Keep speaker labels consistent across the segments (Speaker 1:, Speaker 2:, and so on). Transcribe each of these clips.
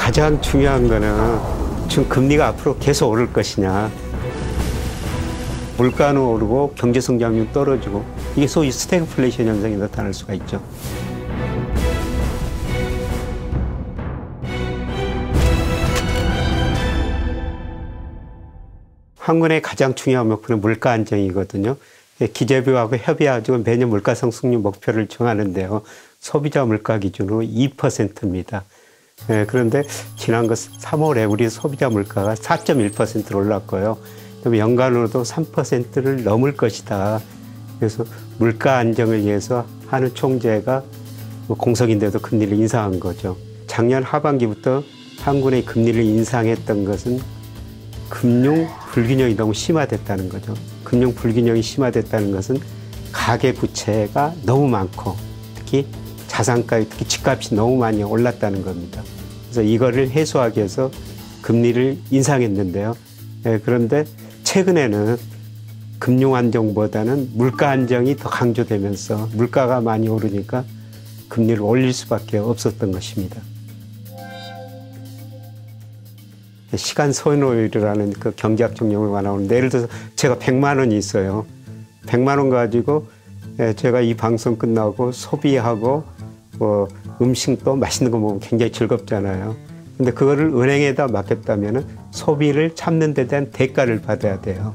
Speaker 1: 가장 중요한 거는 지금 금리가 앞으로 계속 오를 것이냐. 물가는 오르고 경제 성장률 떨어지고 이게 소위 스태그플레이션 현상이 나타날 수가 있죠. 한국의 가장 중요한 목표는 물가 안정이거든요. 기재부하고 협의하고 매년 물가 상승률 목표를 정하는데요. 소비자 물가 기준으로 2%입니다. 그런데 지난 3월에 우리 소비자 물가가 4.1%로 올랐고요. 그럼 연간으로도 3%를 넘을 것이다. 그래서 물가 안정을 위해서 하는 총재가 공석인데도 금리를 인상한 거죠. 작년 하반기부터 한국의 금리를 인상했던 것은 금융 불균형이 너무 심화됐다는 거죠. 금융 불균형이 심화됐다는 것은 가계 부채가 너무 많고 특히 자산가, 특히 집값이 너무 많이 올랐다는 겁니다. 그래서 이거를 해소하기 위해서 금리를 인상했는데요. 그런데 최근에는 금융 안정보다는 물가 안정이 더 강조되면서 물가가 많이 오르니까 금리를 올릴 수밖에 없었던 것입니다. 시간 선호율이라는 그 경제학적 용어가 나오는데 예를 들어서 제가 100만 원이 있어요. 100만 원 가지고 제가 이 방송 끝나고 소비하고 뭐 음식도 맛있는 거 먹으면 굉장히 즐겁잖아요. 근데 그거를 은행에다 맡겼다면 소비를 참는 데 대한 대가를 받아야 돼요.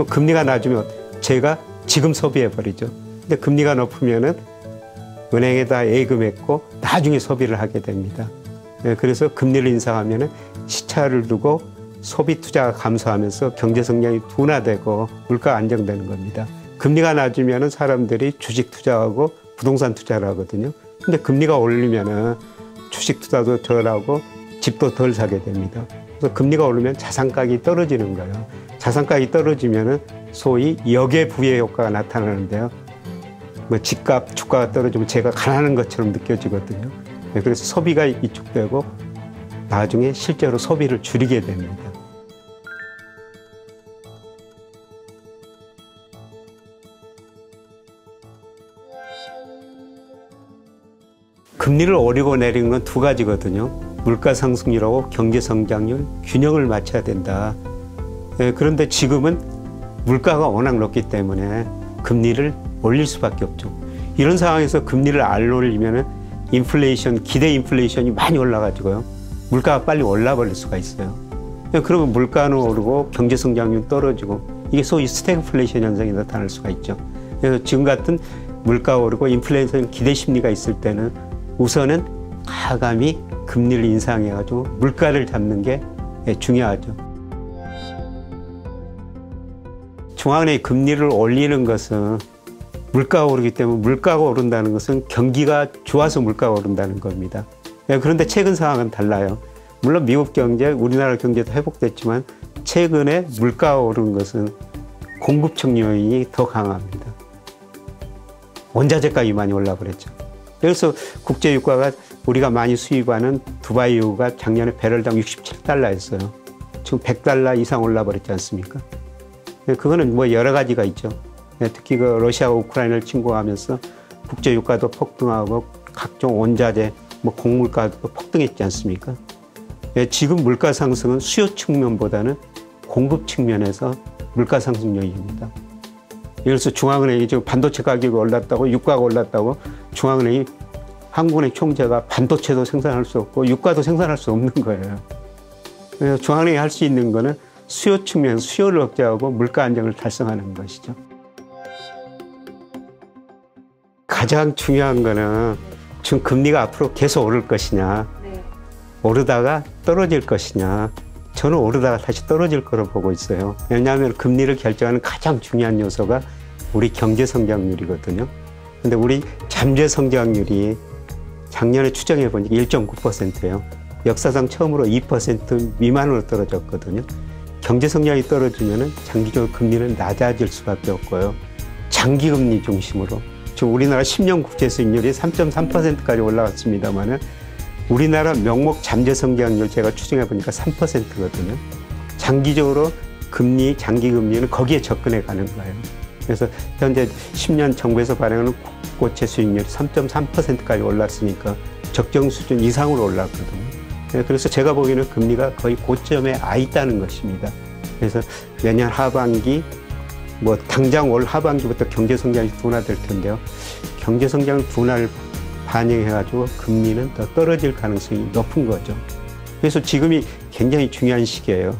Speaker 1: 금리가 낮으면 제가 지금 소비해버리죠. 근데 금리가 높으면은 은행에다 예금했고 나중에 소비를 하게 됩니다. 그래서 금리를 인상하면은 시차를 두고 소비 투자가 감소하면서 경제 성장이 둔화되고 물가가 안정되는 겁니다. 금리가 낮으면은 사람들이 주식 투자하고 부동산 투자를 하거든요. 근데 금리가 오르면은 주식 투자도 덜 하고 집도 덜 사게 됩니다. 그래서 금리가 오르면 자산 가격이 떨어지는 거예요. 자산 가격이 떨어지면은 소위 역외부의 효과가 나타나는데요. 뭐 집값, 주가가 떨어지면 제가 가난한 것처럼 느껴지거든요. 그래서 소비가 위축되고 나중에 실제로 소비를 줄이게 됩니다. 금리를 오르고 내리는 건 두 가지거든요. 물가 상승률하고 경제 성장률 균형을 맞춰야 된다. 그런데 지금은 물가가 워낙 높기 때문에 금리를 올릴 수밖에 없죠. 이런 상황에서 금리를 안 올리면 인플레이션, 기대 인플레이션이 많이 올라가지고요. 물가가 빨리 올라버릴 수가 있어요. 그러면 물가는 오르고 경제 성장률 떨어지고 이게 소위 스태그플레이션 현상이 나타날 수가 있죠. 그래서 지금 같은 물가 오르고 인플레이션 기대 심리가 있을 때는 우선은 가감히 금리를 인상해가지고 물가를 잡는 게 중요하죠. 중앙은행이 금리를 올리는 것은 물가가 오르기 때문에 물가가 오른다는 것은 경기가 좋아서 물가가 오른다는 겁니다. 그런데 최근 상황은 달라요. 물론 미국 경제, 우리나라 경제도 회복됐지만 최근에 물가가 오른 것은 공급청 요인이 더 강합니다. 원자재 가격이 많이 올라버렸죠. 그래서 국제유가가 우리가 많이 수입하는 두바이유가 작년에 배럴당 67달러였어요. 지금 100달러 이상 올라버렸지 않습니까? 그거는 뭐 여러 가지가 있죠. 특히 그 러시아가 우크라이나를 침공하면서 국제유가도 폭등하고 각종 원자재, 뭐 곡물가도 폭등했지 않습니까? 지금 물가 상승은 수요 측면보다는 공급 측면에서 물가 상승 요인입니다. 예를 들어서 중앙은행이 지금 반도체 가격이 올랐다고 유가가 올랐다고 중앙은행이 한국은행 총재가 반도체도 생산할 수 없고 유가도 생산할 수 없는 거예요. 그래서 중앙은행이 할 수 있는 거는 수요 측면에서 수요를 억제하고 물가 안정을 달성하는 것이죠. 가장 중요한 거는 지금 금리가 앞으로 계속 오를 것이냐, 오르다가 떨어질 것이냐. 저는 오르다가 다시 떨어질 거로 보고 있어요. 왜냐하면 금리를 결정하는 가장 중요한 요소가 우리 경제 성장률이거든요. 근데 우리 잠재 성장률이 작년에 추정해 보니까 1.9%예요. 역사상 처음으로 2% 미만으로 떨어졌거든요. 경제 성장이 떨어지면 장기적으로 금리는 낮아질 수밖에 없고요. 장기금리 중심으로. 지금 우리나라 10년 국채 수익률이 3.3%까지 올라갔습니다만은 우리나라 명목 잠재 성장률 제가 추정해 보니까 3%거든요. 장기적으로 금리, 장기 금리는 거기에 접근해 가는 거예요. 그래서 현재 10년 정부에서 발행하는 국고채 수익률이 3.3%까지 올랐으니까 적정 수준 이상으로 올랐거든요. 그래서 제가 보기에는 금리가 거의 고점에 와 있다는 것입니다. 그래서 내년 하반기, 뭐 당장 올 하반기부터 경제 성장이 둔화될 텐데요. 경제 성장 둔화를 반영해가지고 금리는 더 떨어질 가능성이 높은 거죠. 그래서 지금이 굉장히 중요한 시기예요.